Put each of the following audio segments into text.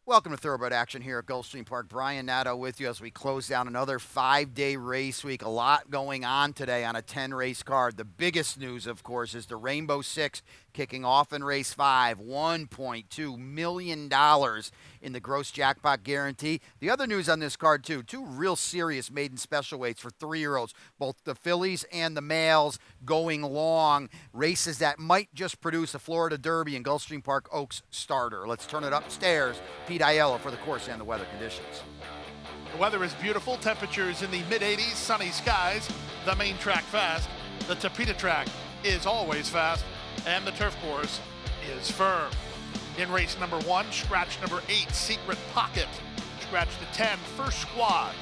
Welcome to Thoroughbred Action here at Gulfstream Park. Brian Nadeau with you as we close down another 5-day race week. A lot going on today on a 10-race card. The biggest news, of course, is the Rainbow Six kicking off in race 5. $1.2 million in the gross jackpot guarantee. The other news on this card, too, two real serious maiden special weights for 3-year-olds. Both the fillies and the males going long. Races that might just produce a Florida Derby and Gulfstream Park Oaks starter. Let's turn it upstairs. Pete Aiello for the course and the weather conditions. The weather is beautiful. Temperatures in the mid-80s, sunny skies. The main track fast. The Tapeta track is always fast. And the turf course is firm. In race number 1, scratch number 8, Secret Pocket. Scratch the 10, First Squad.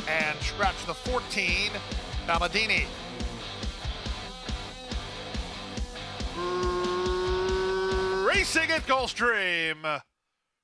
And scratch the 14, Baladini. Racing at Gulfstream.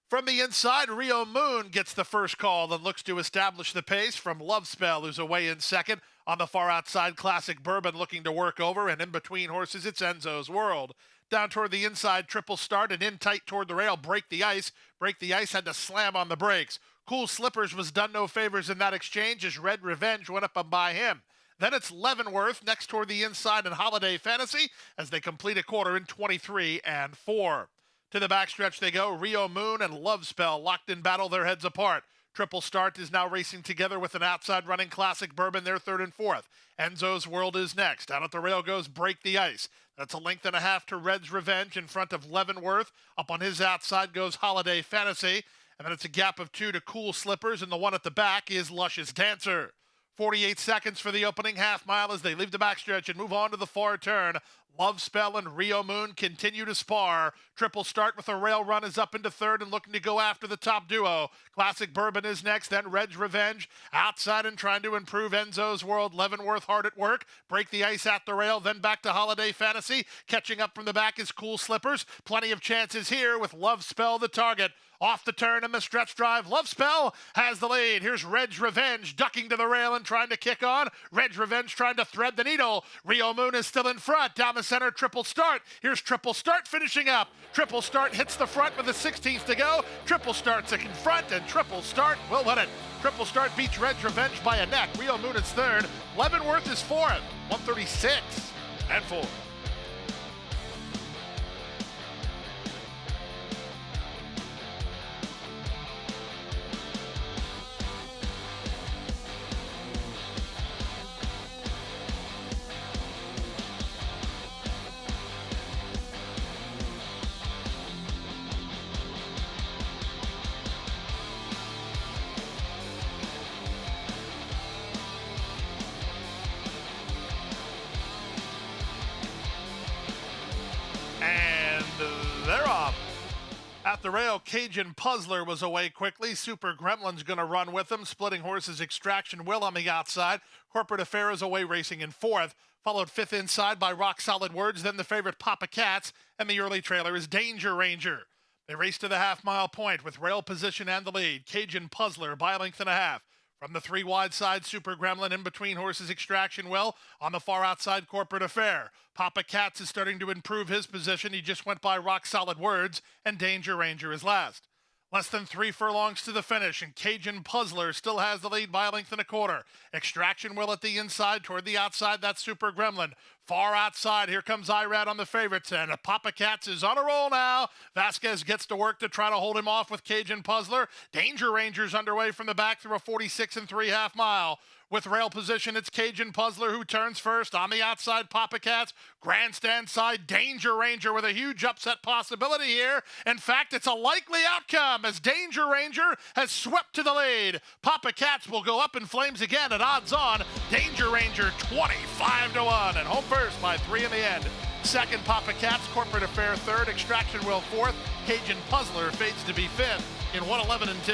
From the inside, Rio Moon gets the first call, then looks to establish the pace from Love Spell, who's away in second. On the far outside, Classic Bourbon looking to work over, and in between horses, it's Enzo's World. Down toward the inside, Triple Start, and in tight toward the rail, Break the Ice. Break the Ice had to slam on the brakes. Cool Slippers was done no favors in that exchange as Red Revenge went up and by him. Then it's Leavenworth next toward the inside and Holiday Fantasy as they complete a quarter in 23 and 4. To the backstretch they go. Rio Moon and Love Spell locked in battle, their heads apart. Triple Start is now racing together with an outside running Classic Bourbon. They're third and fourth. Enzo's World is next. Down at the rail goes Break the Ice. That's a length and a half to Red's Revenge in front of Leavenworth. Up on his outside goes Holiday Fantasy. And then it's a gap of 2 to Cool Slippers. And the one at the back is Luscious Dancer. 48 seconds for the opening half mile as they leave the backstretch and move on to the far turn. Love Spell and Rio Moon continue to spar. Triple Start with a rail run is up into third and looking to go after the top duo. Classic Bourbon is next, then Red's Revenge. Outside and trying to improve Enzo's World. Leavenworth hard at work. Break the Ice at the rail, then back to Holiday Fantasy. Catching up from the back is Cool Slippers. Plenty of chances here with Love Spell the target. Off the turn in the stretch drive, Love Spell has the lead. Here's Red's Revenge ducking to the rail and trying to kick on. Red's Revenge trying to thread the needle. Rio Moon is still in front. Down the center, Triple Start. Here's Triple Start finishing up. Triple Start hits the front with a 16th to go. Triple Start's in front, and Triple Start will win it. Triple Start beats Red's Revenge by a neck. Rio Moon is third. Leavenworth is fourth. 136 and 4. They're off. At the rail, Cajun Puzzler was away quickly. Super Gremlin's going to run with them. Splitting Horses Extraction Will on the outside. Corporate Affair is away racing in fourth. Followed fifth inside by Rock Solid Words. Then the favorite Papa Cats. And the early trailer is Danger Ranger. They race to the half-mile point with rail position and the lead. Cajun Puzzler by a length and a half. From the 3 wide side, Super Gremlin in between Horses Extraction Will. On the far outside, Corporate Affair. Papa Cats is starting to improve his position. He just went by Rock Solid Words, and Danger Ranger is last. Less than 3 furlongs to the finish, and Cajun Puzzler still has the lead by a length and a quarter. Extraction Will at the inside, toward the outside, that's Super Gremlin. Far outside, here comes Irad on the favorites, and Papa Cats is on a roll now. Vasquez gets to work to try to hold him off with Cajun Puzzler. Danger Ranger's underway from the back through a 46 and 3/2 mile. With rail position, it's Cajun Puzzler who turns first. On the outside, Papa Cats. Grandstand side, Danger Ranger with a huge upset possibility here. In fact, it's a likely outcome as Danger Ranger has swept to the lead. Papa Cats will go up in flames again at odds on. Danger Ranger 25-1 and home first by 3 in the end. Second, Papa Cats. Corporate Affair third. Extraction Will fourth. Cajun Puzzler fades to be fifth in 111 and 2.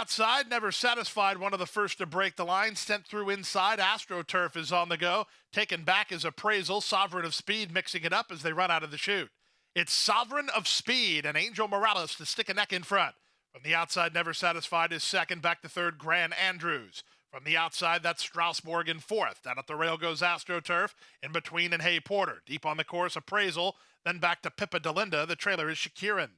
outside, Never Satisfied, one of the first to break the line, sent through inside. AstroTurf is on the go. Taken back is Appraisal. Sovereign of Speed mixing it up as they run out of the chute. It's Sovereign of Speed and Angel Morales to stick a neck in front. From the outside, Never Satisfied is second. Back to third, Grand Andrews. From the outside, that's Strasbourg in fourth. Down at the rail goes AstroTurf. In between and Hey Porter. Deep on the course, Appraisal. Then back to Pippa Delinda. The trailer is Shakirin.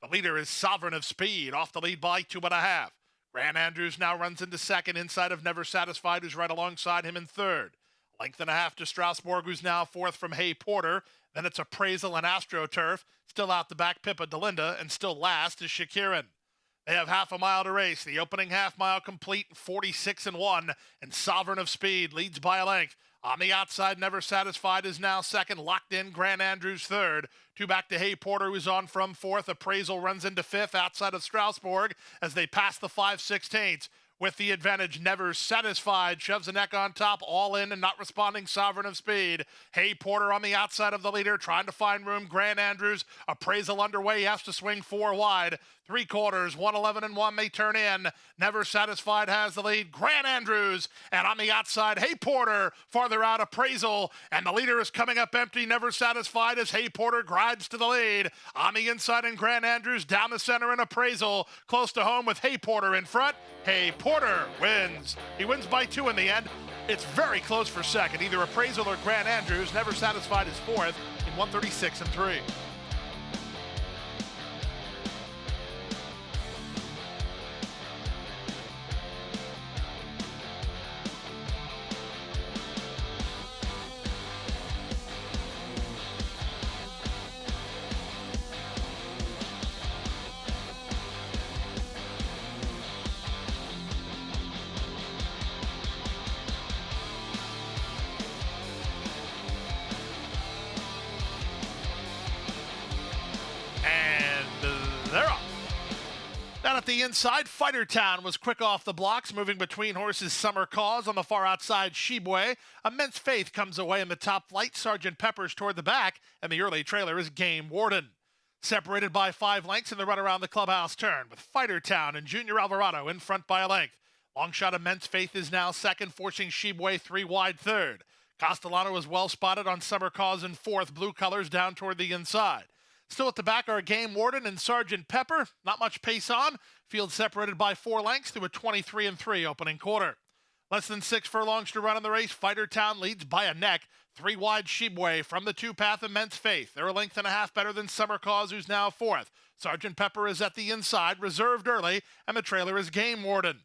The leader is Sovereign of Speed, off the lead by 2.5. Grand Andrews now runs into second, inside of Never Satisfied, who's right alongside him in third. Length and a half to Strasbourg, who's now fourth from Hey Porter. Then it's Appraisal and AstroTurf. Still out the back, Pippa Delinda, and still last is Shakirin. They have half a mile to race. The opening half mile complete, 46-1, and Sovereign of Speed leads by a length. On the outside, Never Satisfied is now second. Locked in, Grand Andrews third. Two back to Hey Porter, who's on from fourth. Appraisal runs into fifth outside of Strasbourg as they pass the 5/16. With the advantage, Never Satisfied shoves the neck on top, all in and not responding, Sovereign of Speed. Hey Porter on the outside of the leader, trying to find room. Grand Andrews, Appraisal underway, he has to swing four wide. Three quarters, 111-1, they turn in. Never Satisfied has the lead. Grand Andrews, and on the outside, Hey Porter, farther out, Appraisal, and the leader is coming up empty. Never Satisfied as Hey Porter glides to the lead. On the inside, and Grand Andrews down the center, and Appraisal close to home with Hey Porter in front. Hey Porter wins. He wins by 2 in the end. It's very close for second. Either Appraisal or Grand Andrews. Never Satisfied is fourth in 136-3. They're up. Down at the inside, Fighter Town was quick off the blocks, moving between horses. Summer Cause on the far outside, Shibwe. Immense Faith comes away in the top flight. Sergeant Pepper's toward the back, and the early trailer is Game Warden. Separated by 5 lengths in the run around the clubhouse turn, with Fighter Town and Junior Alvarado in front by a length. Long shot Immense Faith is now second, forcing Shibwe 3 wide third. Castellano was well spotted on Summer Cause in fourth, blue colors down toward the inside. Still at the back are Game Warden and Sergeant Pepper. Not much pace on. Field separated by 4 lengths through a 23-3 opening quarter. Less than 6 furlongs to run in the race. Fighter Town leads by a neck. 3 wide Shibwe from the 2-path Immense Faith. They're a length and a half better than Summer Cause, who's now fourth. Sergeant Pepper is at the inside, reserved early, and the trailer is Game Warden.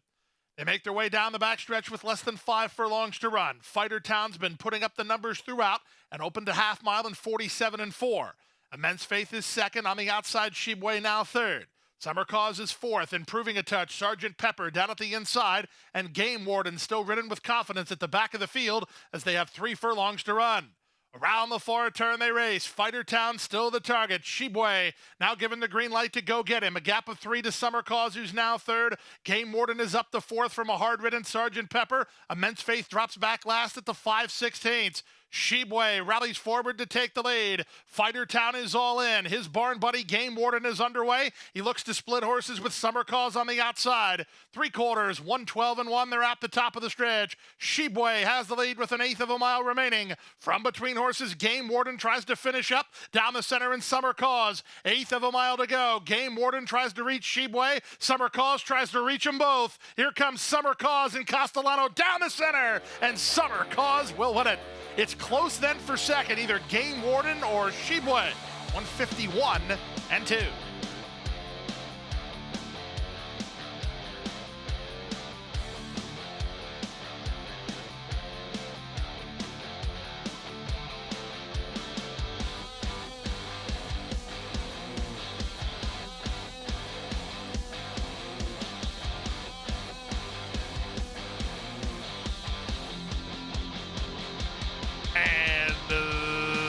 They make their way down the backstretch with less than 5 furlongs to run. Fighter Town's been putting up the numbers throughout and opened a half mile in 47-4. Immense Faith is second. On the outside, Shibwe now third. Summer Cause is fourth, improving a touch. Sergeant Pepper down at the inside, and Game Warden still ridden with confidence at the back of the field as they have 3 furlongs to run. Around the far turn they race. Fighter Town still the target. Shibwe now given the green light to go get him. A gap of 3 to Summer Cause, who's now third. Game Warden is up to fourth from a hard-ridden Sergeant Pepper. Immense Faith drops back last at the 5/16. Shibwe rallies forward to take the lead. Fighter Town is all in. His barn buddy Game Warden is underway. He looks to split horses with Summer Cause on the outside. 3 quarters, 112-1. They're at the top of the stretch. Shibwe has the lead with an eighth of a mile remaining. From between horses, Game Warden tries to finish up down the center in Summer Cause. Eighth of a mile to go. Game Warden tries to reach Shibwe. Summer Cause tries to reach them both. Here comes Summer Cause and Castellano down the center, and Summer Cause will win it. It's close then for second, either Game Warden or Shibwe. 151-2.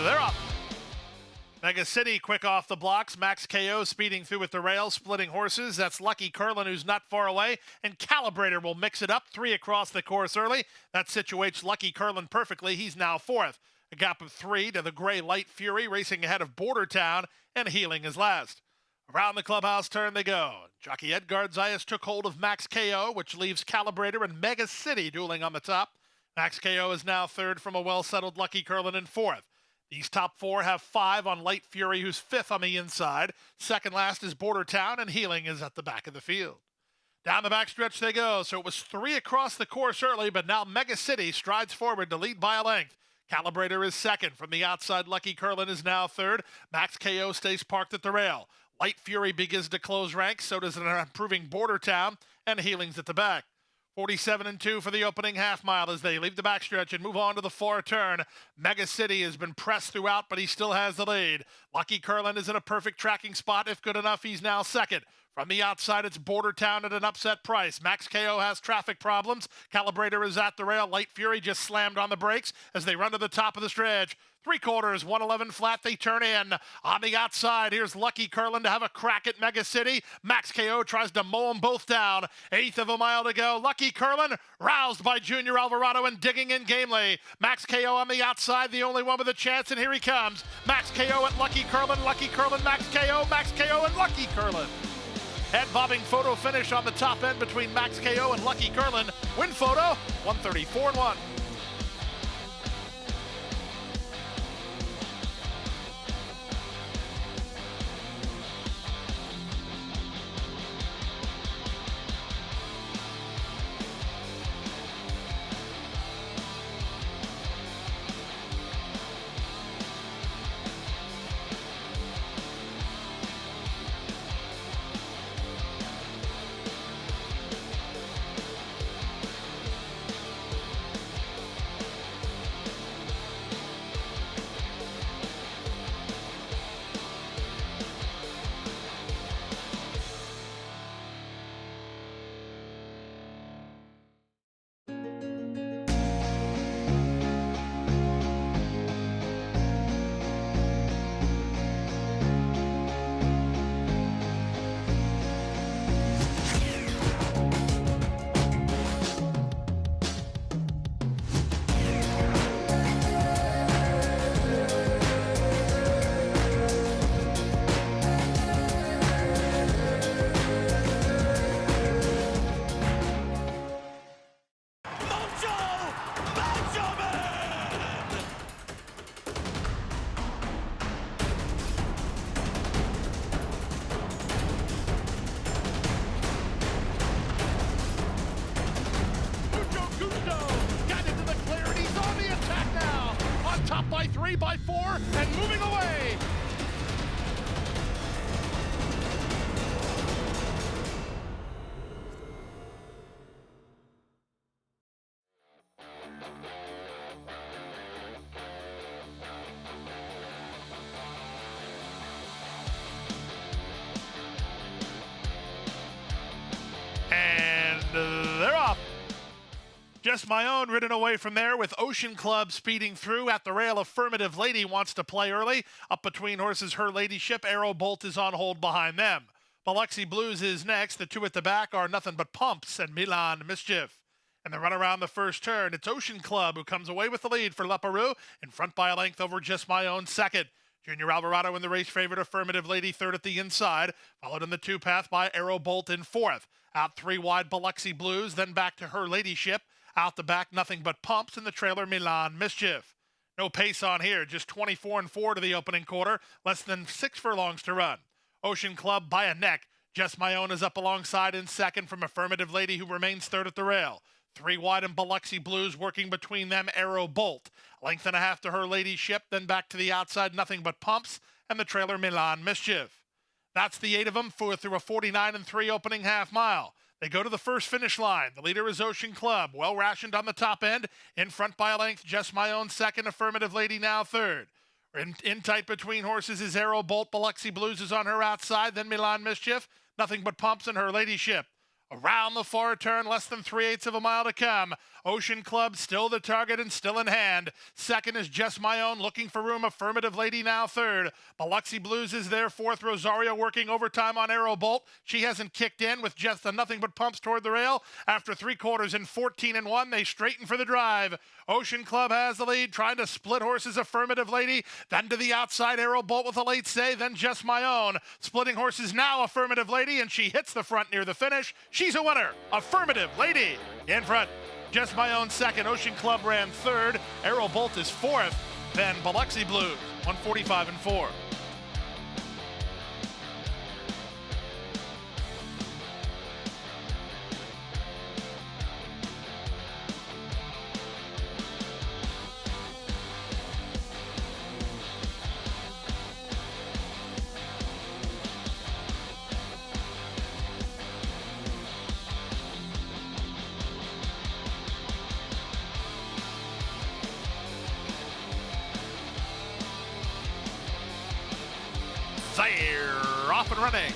They're up. Mega City quick off the blocks. Max KO speeding through with the rails, splitting horses. That's Lucky Curlin, who's not far away. And Calibrator will mix it up. 3 across the course early. That situates Lucky Curlin perfectly. He's now fourth. A gap of 3 to the Gray Light Fury, racing ahead of Border Town, and Healing is last. Around the clubhouse turn they go. Jockey Edgar Zayas took hold of Max KO, which leaves Calibrator and Mega City dueling on the top. Max KO is now third from a well-settled Lucky Curlin in fourth. These top four have 5 on Light Fury, who's fifth on the inside. Second last is Border Town, and Healing is at the back of the field. Down the backstretch they go. So it was 3 across the course early, but now Mega City strides forward to lead by a length. Calibrator is second. From the outside, Lucky Curlin is now third. Max KO stays parked at the rail. Light Fury begins to close ranks. So does an improving Border Town, and Healing's at the back. 47-2 for the opening half mile as they leave the backstretch and move on to the far turn. Mega City has been pressed throughout, but he still has the lead. Lucky Curlin is in a perfect tracking spot. If good enough, he's now second. From the outside, it's Border Town at an upset price. Max KO has traffic problems. Calibrator is at the rail. Light Fury just slammed on the brakes as they run to the top of the stretch. 3/4, 111 flat, they turn in. On the outside, here's Lucky Curlin to have a crack at Mega City. Max KO tries to mow them both down. 1/8 of a mile to go. Lucky Curlin roused by Junior Alvarado and digging in gamely. Max KO on the outside, the only one with a chance, and here he comes. Max KO at Lucky Curlin, Max KO, and Lucky Curlin. Head-bobbing photo finish on the top end between Max KO and Lucky Curlin. Win photo, 134-1. Top by 3, by 4, and moving away. And they're off. Just My Own ridden away from there with Ocean Club speeding through at the rail. Affirmative Lady wants to play early. Up between horses, Her Ladyship. Arrow Bolt is on hold behind them. Biloxi Blues is next. The two at the back are Nothing But Pumps and Milan Mischief. And the run around the first turn, it's Ocean Club who comes away with the lead for Leparoux, in front by a length over Just My Own second. Junior Alvarado in the race favorite, Affirmative Lady third at the inside, followed in the two path by Arrow Bolt in fourth. Out 3 wide, Biloxi Blues, then back to Her Ladyship. Out the back, Nothing But Pumps, in the trailer, Milan Mischief. No pace on here, just 24-4 to the opening quarter, less than 6 furlongs to run. Ocean Club by a neck. Just My Own is up alongside in second from Affirmative Lady, who remains third at the rail. 3 wide and Biloxi Blues working between them, Arrow Bolt. Length and a half to Her Ladyship, then back to the outside, Nothing But Pumps, and the trailer, Milan Mischief. That's the 8 of them through a 49-3 opening half mile. They go to the first finish line. The leader is Ocean Club, well rationed on the top end. In front by a length, Just My Own second, Affirmative Lady now third. In tight between horses is Arrow Bolt. Biloxi Blues is on her outside, then Milan Mischief. Nothing But Pumps and Her Ladyship. Around the far turn, less than 3/8 of a mile to come. Ocean Club still the target and still in hand. Second is Just My Own, looking for room. Affirmative Lady now third. Biloxi Blues is there fourth. Rosario working overtime on Arrow Bolt. She hasn't kicked in with just the nothing but pumps toward the rail. After 3/4 in 14-1, they straighten for the drive. Ocean Club has the lead, trying to split horses. Affirmative Lady, then to the outside, Arrow Bolt with a late stay, then Just My Own. Splitting horses now, Affirmative Lady, and she hits the front near the finish. She's a winner. Affirmative Lady in front. Just My Own second. Ocean Club ran third. Arrow Bolt is fourth. Then Biloxi Blues, 145-4. They're off and running.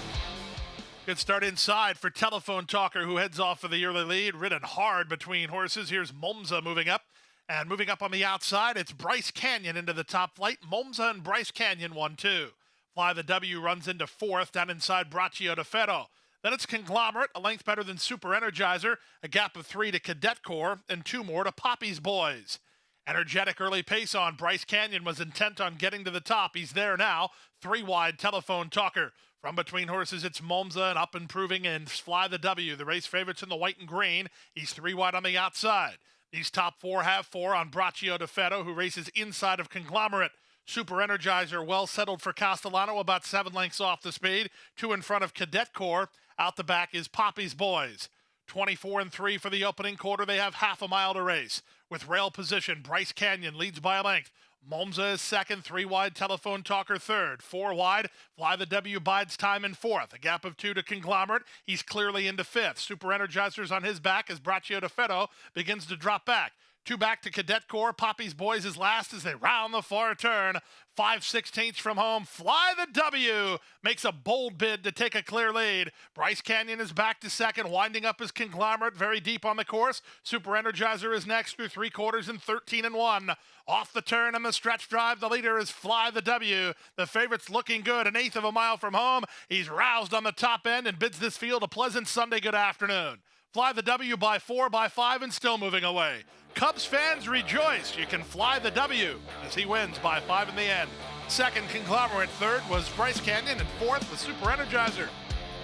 Good start inside for Telephone Talker, who heads off for the early lead. Ridden hard between horses. Here's Momza moving up. And moving up on the outside, it's Bryce Canyon into the top flight. Momza and Bryce Canyon 1-2. Fly the W runs into fourth, down inside Braccio de Ferro. Then it's Conglomerate, a length better than Super Energizer, a gap of 3 to Cadet Corps, and 2 more to Poppy's Boys. Energetic early pace on Bryce Canyon was intent on getting to the top. He's there now. 3 wide Telephone Talker. From between horses, it's Momza and up improving and Fly the W. The race favorites in the white and green. He's 3 wide on the outside. These top 4 have 4 on Braccio de Ferro, who races inside of Conglomerate. Super Energizer well settled for Castellano, about 7 lengths off the speed. 2 in front of Cadet Corps. Out the back is Poppy's Boys. 24-3 for the opening quarter. They have half a mile to race. With rail position, Bryce Canyon leads by a length. Momza is second, 3 wide, Telephone Talker third. 4 wide, Fly the W bides time in fourth. A gap of 2 to Conglomerate. He's clearly into fifth. Super Energizer's on his back as Braccio de Ferro begins to drop back. 2 back to Cadet Corps. Poppy's Boys is last as they round the far turn. 5/16 from home. Fly the W makes a bold bid to take a clear lead. Bryce Canyon is back to second, winding up his Conglomerate very deep on the course. Super Energizer is next through 3/4 in 13-1. Off the turn and the stretch drive, the leader is Fly the W. The favorite's looking good, 1/8 of a mile from home. He's roused on the top end and bids this field a pleasant Sunday good afternoon. Fly the W by 4, by 5, and still moving away. Cubs fans rejoice. You can fly the W as he wins by 5 in the end. Second, Conglomerate. Third was Bryce Canyon, and fourth was Super Energizer.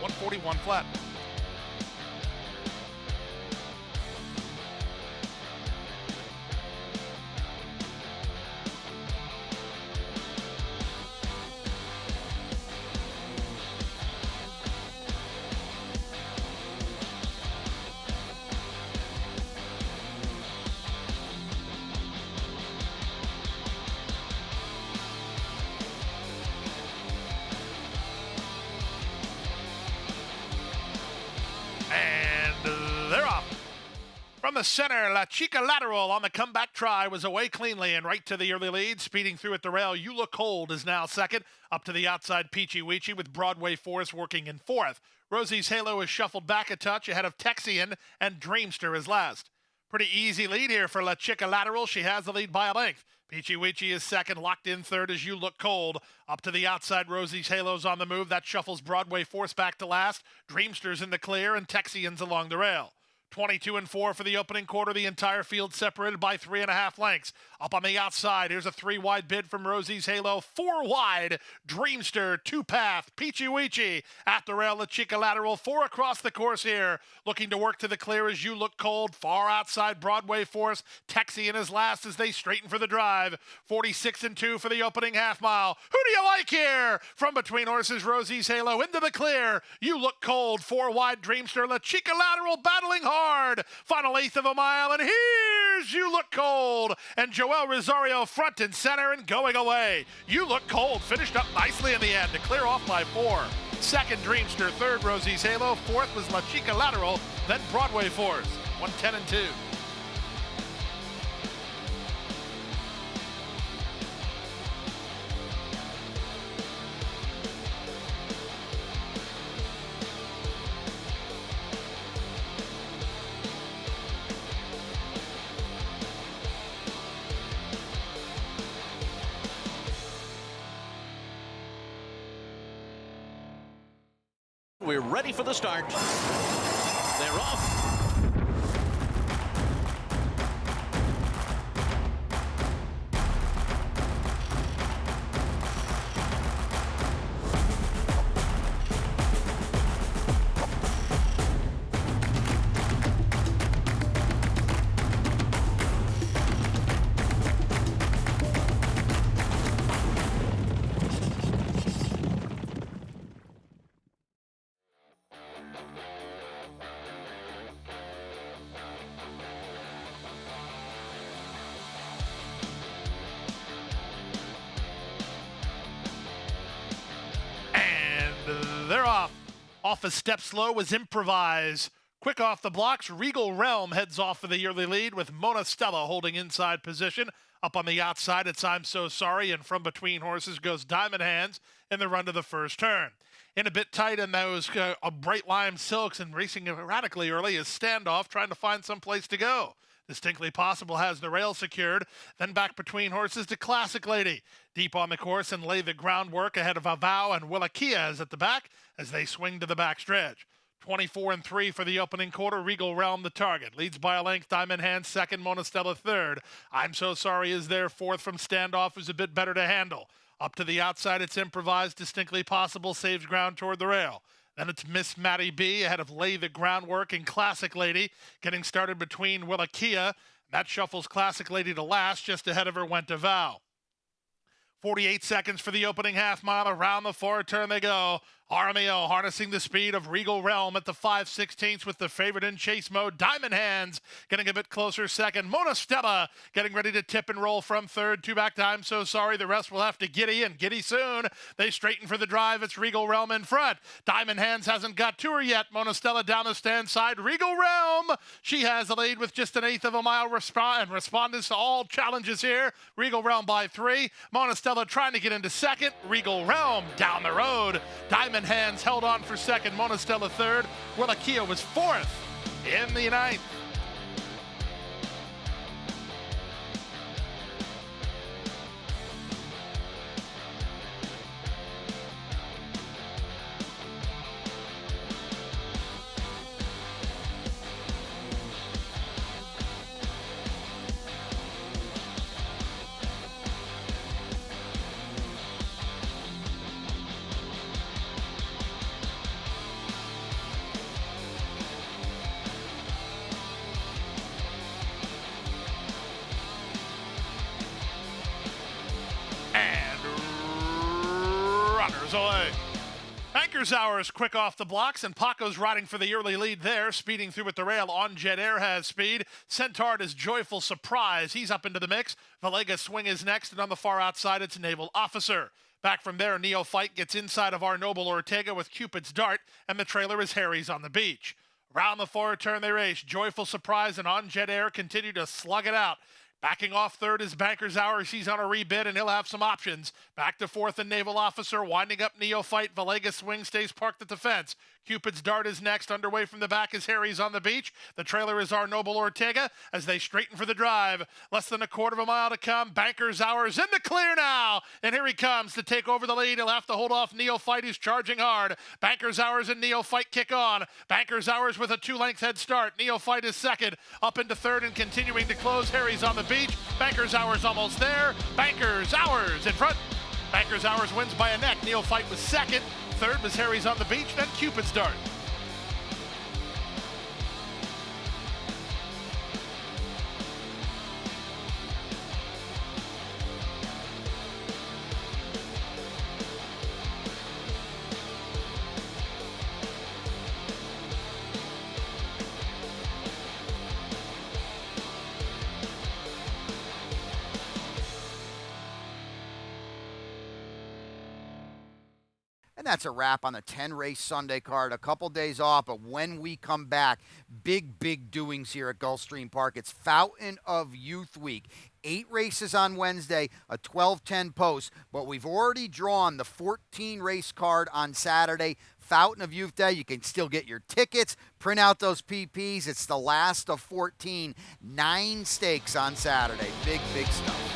141 flat. They're off. From the center, La Chica Lateral on the comeback try was away cleanly and right to the early lead. Speeding through at the rail, You Look Cold is now second. Up to the outside, Peachy Weechy with Broadway Force working in fourth. Rosie's Halo is shuffled back a touch ahead of Texian, and Dreamster is last. Pretty easy lead here for La Chica Lateral. She has the lead by a length. Peachy Weechy is second, locked in third as You Look Cold. Up to the outside, Rosie's Halo's on the move. That shuffles Broadway Force back to last. Dreamster's in the clear, and Texian's along the rail. 22-4 for the opening quarter. The entire field separated by 3.5 lengths. Up on the outside, here's a 3 wide bid from Rosie's Halo. 4 wide, Dreamster, 2 path, Peachy Weechy. At the rail, La Chica Lateral. 4 across the course here. Looking to work to the clear as You Look Cold. Far outside, Broadway Force. Texian is last as they straighten for the drive. 46-2 for the opening half mile. Who do you like here? From between horses, Rosie's Halo into the clear. You Look Cold. 4 wide, Dreamster. La Chica Lateral battling hard. Final 1/8 of a mile, and here's You Look Cold. And Joel Rosario front and center and going away. You Look Cold finished up nicely in the end to clear off by 4. Second, Dreamster. Third, Rosie's Halo. Fourth was La Chica Lateral. Then Broadway Force. 110-2. we're ready for the start. They're off. They're off. Off a step slow was Improvise. Quick off the blocks, Regal Realm heads off for the early lead with Mona Stella holding inside position. Up on the outside, it's I'm So Sorry, and from between horses goes Diamond Hands in the run to the first turn. In a bit tight in those bright lime silks and racing erratically early is Standoff trying to find some place to go. Distinctly Possible has the rail secured. Then back between horses to Classic Lady. Deep on the course and lay the groundwork ahead of Avao and Willakias at the back as they swing to the backstretch. 24-3 for the opening quarter. Regal Realm the target. Leads by a length. Diamond Hands second. Mona Stella third. I'm So Sorry is there fourth from Standoff, who's a bit better to handle. Up to the outside, it's Improvised. Distinctly Possible saves ground toward the rail. Then it's Miss Maddie B ahead of Lay the Groundwork and Classic Lady. Getting started between Willakia. That shuffles Classic Lady to last. Just ahead of her went Avao. 48 seconds for the opening half mile. Around the forward turn they go. RMAO harnessing the speed of Regal Realm at the 5/16 with the favorite in chase mode. Diamond Hands getting a bit closer second. Mona Stella getting ready to tip and roll from third. Two back to I'm So Sorry. The rest will have to giddy and giddy soon. They straighten for the drive. It's Regal Realm in front. Diamond Hands hasn't got to her yet. Mona Stella down the stand side. Regal Realm, she has the lead with just an eighth of a mile and respondents to all challenges here. Regal Realm by 3. Mona Stella trying to get into second. Regal Realm down the road. Diamond Hands held on for second. Mona Stella third. Willakia was fourth in the ninth. Runners away. Bankers Hours quick off the blocks, and Paco's riding for the early lead there, speeding through at the rail. On Jet Air has speed. Centaur is Joyful Surprise. He's up into the mix. Valega Swing is next, and on the far outside, it's Naval Officer. Back from there, Neophyte gets inside of our Noble Ortega with Cupid's Dart, and the trailer is Harry's on the beach. Round the forward turn they race. Joyful Surprise and On Jet Air continue to slug it out. Backing off third is Banker's Hour. He's on a rebid, and he'll have some options. Back to fourth and Naval Officer. Winding up Neophyte. Valega Swing stays parked at the fence. Cupid's Dart is next. Underway from the back is Harry's on the beach. The trailer is our Noble Ortega as they straighten for the drive. Less than a quarter of a mile to come. Banker's Hour is in the clear now. And here he comes to take over the lead. He'll have to hold off Neophyte, who's charging hard. Banker's Hours and Neophyte kick on. Banker's Hours with a 2-length head start. Neophyte is second. Up into third and continuing to close. Harry's on the beach. Banker's Hours almost there. Banker's Hours in front. Banker's Hours wins by a neck. Neophyte was second. Third was Harry's on the beach, then Cupid's Dart. And that's a wrap on the 10-race Sunday card. A couple days off, but when we come back, big doings here at Gulfstream Park. It's Fountain of Youth Week. 8 races on Wednesday, a 12-10 post, but we've already drawn the 14-race card on Saturday. Fountain of Youth Day. You can still get your tickets, print out those PPs. It's the last of 14. 9 stakes on Saturday. Big stuff.